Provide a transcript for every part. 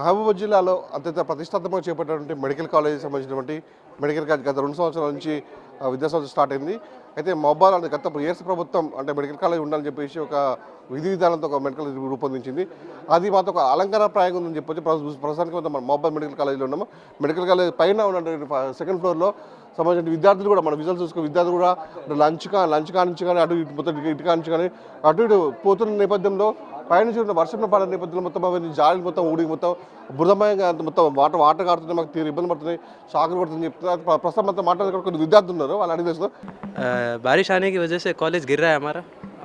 మహబూబాబాద్ జిల్లాలో అత్యంత ప్రతిష్టాత్మకంగా చేపట్టినటువంటి మెడికల్ కాలేజీకి సంబంధించినటువంటి మెడికల్ కాలేజ్ గత 2 సంవత్సరాల నుంచి విద్యా సంవత్సరం స్టార్ట్ అయింది. అయితే మహబూబాబాద్ అంటే గత ఇయర్స్ ప్రభుత్వం అంటే మెడికల్ కాలేజ్ ఉండాలని చెప్పేసి ఒక విధి విధానంతో ఒక మెడికల్ రూపొందించింది. అది మాతో ఒక అలంకారప్రాయంగా ఉందని చెప్పొచ్చు. ప్రస్తుతానికి మనం మహబూబాబాద్ మెడికల్ కాలేజీలో ఉన్నాము. మెడికల్ కాలేజ్ పైన ఉన్నటువంటి సెకండ్ ఫ్లోర్లో సంబంధించిన విద్యార్థులు కూడా మన విజువల్ చూసుకున్న విద్యార్థులు కూడా లంచ్ కానించి కానీ అటు ఇటు మొత్తం ఇటు కానించి కానీ అటు ఇటు పోతున్న నేపథ్యంలో పైనుంచి ఉన్న వర్షంలో పడే నేపథ్యంలో మొత్తం అవన్నీ జాలి మొత్తం ఊడి మొత్తం బురదమయంగా మొత్తం వాటర్ కారుతుంది, మాకు తీరు ఇబ్బంది పడుతున్నాయి, షాకులు పడుతుంది చెప్తున్నారు. ప్రస్తుతం మొత్తం మాట్లాడే కొన్ని విద్యార్థులు ఉన్నారు, వాళ్ళు అడిగి తెలుసు. बारिश आने की वजह से कॉलेज गिर रहा है हमारा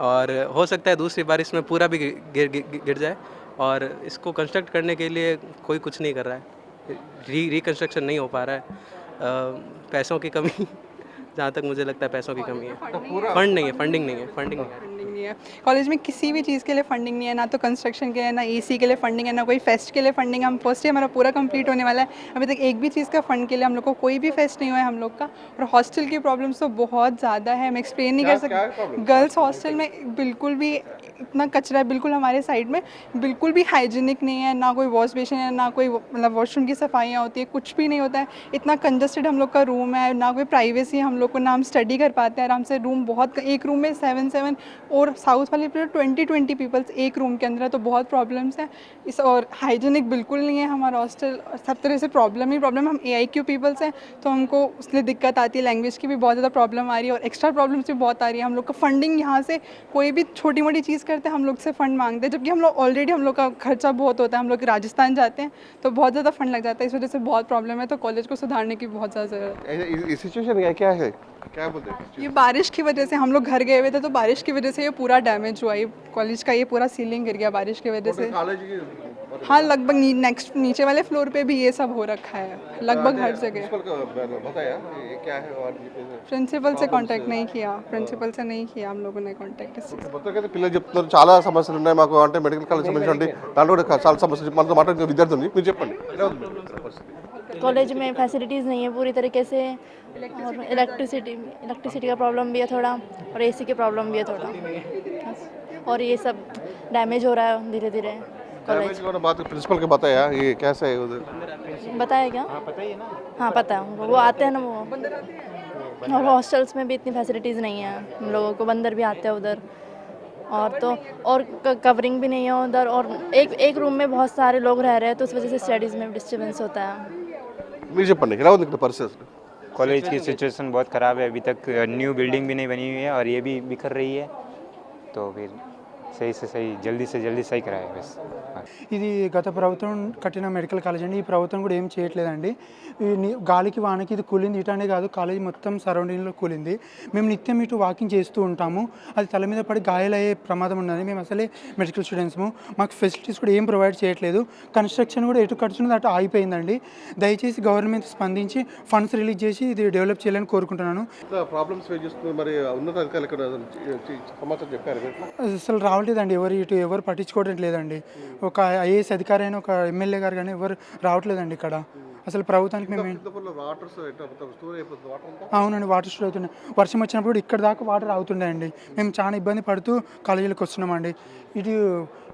और हो सकता है दूसरी बारिश में पूरा भी गिर जाए और इसको कंस्ट्रक्ट करने के लिए कोई कुछ नहीं कर रहा है. रिकन्स्ट्रक्शन नहीं हो पा रहा है. पैसों की कमी जहाँ तक मुझे लगता है पैसों की कमी है. फंडिंग नहीं है. कॉलेज में किसी भी चीज़ के लिए फंडिंग नहीं है, ना तो कंस्ट्रक्शन के लिए, ना एसी के लिए फंडिंग है, ना कोई फेस्ट के लिए फंडिंग है. हम फर्स्ट ईयर हमारा पूरा कंप्लीट होने वाला है, अभी तक एक भी चीज़ का फंड के लिए हम लोग को कोई भी फेस्ट नहीं हुआ है हम लोग का. और हॉस्टल की प्रॉब्लम्स तो बहुत ज़्यादा है, हम एक्सप्लेन नहीं कर सकते. गर्ल्स हॉस्टल में बिल्कुल भी इतना कचरा है, बिल्कुल हमारे साइड में बिल्कुल भी हाइजीनिक नहीं है, ना कोई वॉश बेसिन है, ना कोई मतलब वॉशरूम की सफाइयाँ होती है, कुछ भी नहीं होता है. इतना कंजस्टेड हम लोग का रूम है, ना कोई प्राइवेसी हम लोग को, ना हम स्टडी कर पाते हैं आराम से. रूम बहुत, एक रूम में 7 और साउथ वाले पूरे 20 पीपल्स एक रूम के अंदर है, तो बहुत प्रॉब्लम्स हैं इस. और हाइजीनिक बिल्कुल नहीं है हमारा हॉस्टल, सब तरह से प्रॉब्लम ही प्रॉब्लम. हम AIQ पीपल्स हैं तो हमको इसलिए दिक्कत आती है, लैंग्वेज की भी बहुत ज़्यादा प्रॉब्लम आ रही है और एक्स्ट्रा प्रॉब्लम्स भी बहुत आ रही है. हम लोग का फंडिंग यहाँ से कोई भी छोटी मोटी चीज़ करते हैं हम लोग से फंड मांगते हैं, जबकि हम लोग ऑलरेडी हम लोग का खर्चा बहुत होता है. हम लोग राजस्थान जाते हैं तो बहुत ज़्यादा फंड लग जाता है, इस वजह से बहुत प्रॉब्लम है. तो कॉलेज को सुधारने की बहुत ज़्यादा ज़रूरत है. सिचुएशन क्या है, क्या बोलते हैं? ये बारिश की वजह से हम लोग घर गए हुए थे, तो बारिश की वजह से ये पूरा डैमेज हुआ. ये कॉलेज का ये पूरा सीलिंग गिर गया बारिश की वजह से. हाँ, लगभग नेक्स्ट नीचे वाले फ्लोर पे भी ये सब हो रखा है, लगभग हर जगह. प्रिंसिपल से कांटेक्ट नहीं किया, प्रिंसिपल से नहीं किया हम लोगों ने कांटेक्ट. పిల్లలు చెప్తున్నారు చాలా సమస్యలు ఉన్నాయి మాకు అంటే మెడికల్ కాలేజ్ సంబంధించి దాంట్లో కూడా చాలా సమస్యలు మనతో మాట్లాడిన విద్యార్థులు ఉంది. మీరు చెప్పండి. कॉलेज में फैसिलिटीज़ नहीं है पूरी तरीके से और इलेक्ट्रिसिटी का प्रॉब्लम भी है थोड़ा और AC की प्रॉब्लम भी है थोड़ा और ये सब डैमेज हो रहा है धीरे धीरे. कॉलेज बात प्रिंसिपल के बताया ये कैसा है उधर बताया क्या? हाँ पता है उनको, वो आते हैं ना वो. और हॉस्टल्स में भी इतनी फैसिलिटीज़ नहीं है हम लोगों को, बंदर भी आते हैं उधर और तो और कवरिंग भी नहीं है उधर. और एक रूम में बहुत सारे लोग रह रहे हैं तो उस वजह से स्टडीज़ में डिस्टर्बेंस होता है. మీరు చెప్పండి ఎలా ఉంది ఇక్కడ పరిస్థితి? कॉलेज की सिचुएशन बहुत ख़राब है, अभी तक न्यू बिल्डिंग भी नहीं बनी हुई है और ये भी बिखर रही है, तो फिर सही से सही जल्दी से जल्दी सही कराए बस. ఇది గత ప్రభుత్వం కట్టిన మెడికల్ కాలేజ్ అండి. ఈ ప్రభుత్వం కూడా ఏం చేయట్లేదండి. గాలికి వానకి ఇది కూలింది, ఇటనే కాదు కాలేజ్ మొత్తం సరౌండింగ్లో కూలింది. మేము నిత్యం ఇటు వాకింగ్ చేస్తూ ఉంటాము, అది తల మీద పడి గాయాలయ్యే ప్రమాదం ఉన్నది. మేము అసలే మెడికల్ స్టూడెంట్స్ము, మాకు ఫెసిలిటీస్ కూడా ఏం ప్రొవైడ్ చేయట్లేదు. కన్స్ట్రక్షన్ కూడా ఎటు కడుతున్నది అటు ఆగిపోయిందండి. దయచేసి గవర్నమెంట్ స్పందించి ఫండ్స్ రిలీజ్ చేసి ఇది డెవలప్ చేయాలని కోరుకుంటున్నాను. ప్రాబ్లమ్స్ ఫేస్ చేస్తున్నారు, మరి ఉన్నత అధికారులు ఇక్కడ సమాచారం చెప్పారు అసలు రావట్లేదండి, ఎవరు పట్టించుకోవడం లేదండి. ఒక IAS అధికారి అయినా ఒక MLA గారు కానీ ఎవరు రావట్లేదండి ఇక్కడ. అసలు ప్రభుత్వానికి మేము అవునండి వాటర్ స్టోర్ అవుతున్నాయి. వర్షం వచ్చినప్పుడు ఇక్కడ దాకా వాటర్ అవుతుండే. మేము చాలా ఇబ్బంది పడుతూ కాలేజీలకు వస్తున్నామండి.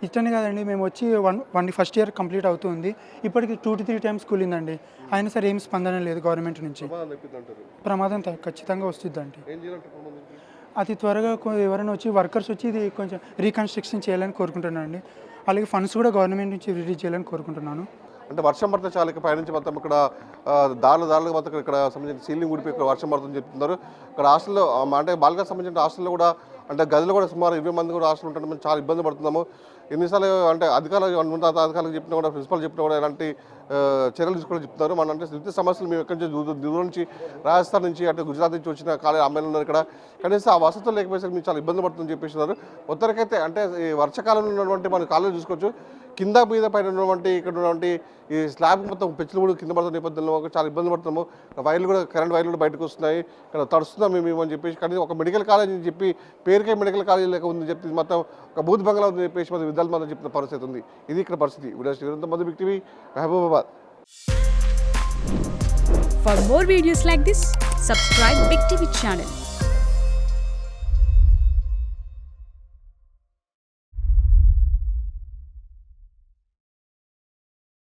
ఇట్లనే కాదండి, మేము వచ్చి ఫస్ట్ ఇయర్ కంప్లీట్ అవుతుంది, ఇప్పటికి 2 to 3 times కూలిందండి. అయినా సరే ఏం స్పందన లేదు గవర్నమెంట్ నుంచి. ప్రమాదం ఖచ్చితంగా వస్తుందండి. అతి త్వరగా ఎవరైనా వచ్చి వర్కర్స్ వచ్చి ఇది కొంచెం రీకన్స్ట్రక్షన్ చేయాలని కోరుకుంటున్నాను అండి. అలాగే ఫండ్స్ కూడా గవర్నమెంట్ నుంచి రిలీజ్ చేయాలని కోరుకుంటున్నాను. అంటే వర్షం పడితే చాలా ఇక పైనుంచి మొత్తం ఇక్కడ దారులు మొత్తం ఇక్కడ సంబంధించిన సీలింగ్ ఊడిపోయి ఇక్కడ వర్షం పడుతుందని చెప్తున్నారు. ఇక్కడ హాస్టల్లో అంటే బాలికలకు సంబంధించిన హాస్టల్లో కూడా అంటే గదిలో కూడా సుమారు 20 మంది కూడా హాస్టల్ ఉంటారు. మేము చాలా ఇబ్బంది పడుతున్నాము. ఎన్నిసార్లు అంటే అధికారులకు చెప్పినా కూడా ప్రిన్సిపల్ చెప్పినా కూడా ఎలాంటి చర్యలు తీసుకోవాలని చెప్తున్నారు. మన అంటే విద్యుత్ సమస్యలు మేము ఎక్కడి నుంచి దూరం నుంచి రాజస్థాన్ నుంచి అంటే గుజరాత్ నుంచి వచ్చిన కాలేజ్ అమ్మాయిలు ఉన్నారు ఇక్కడ. కనీసం ఆ వసతులు లేకపోయేసరికి మేము చాలా ఇబ్బంది పడుతుందని చెప్పేస్తున్నారు. మొత్తానికైతే అంటే ఈ వర్షాకాలంలో ఉన్నటువంటి మన కాలేజ్ చూసుకోవచ్చు, కింద మీద పైన ఉన్నటువంటి ఇక్కడ ఉన్నటువంటి ఈ స్లాబ్ మొత్తం పెచ్చులు కూడా కింద పడుతున్న నేపథ్యంలో చాలా ఇబ్బంది పడుతున్నాము. వైర్లు కూడా కరెంట్ వైర్లు కూడా బయటకు వస్తున్నాయి, ఇక్కడ తడుస్తున్నాం మేము అని చెప్పేసి. కానీ ఒక మెడికల్ కాలేజ్ అని చెప్పి పేరుకే మెడికల్ కాలేజ్ లేక ఉందని చెప్పి మొత్తం ఒక బూత్ బంగ్లా ఉందని చెప్పేసి మన విద్యార్థులు మాత్రం చెప్పిన పరిస్థితి ఉంది. ఇది ఇక్కడ పరిస్థితి. Video big TV Mahabubabad. For more videos like this, subscribe Big TV channel.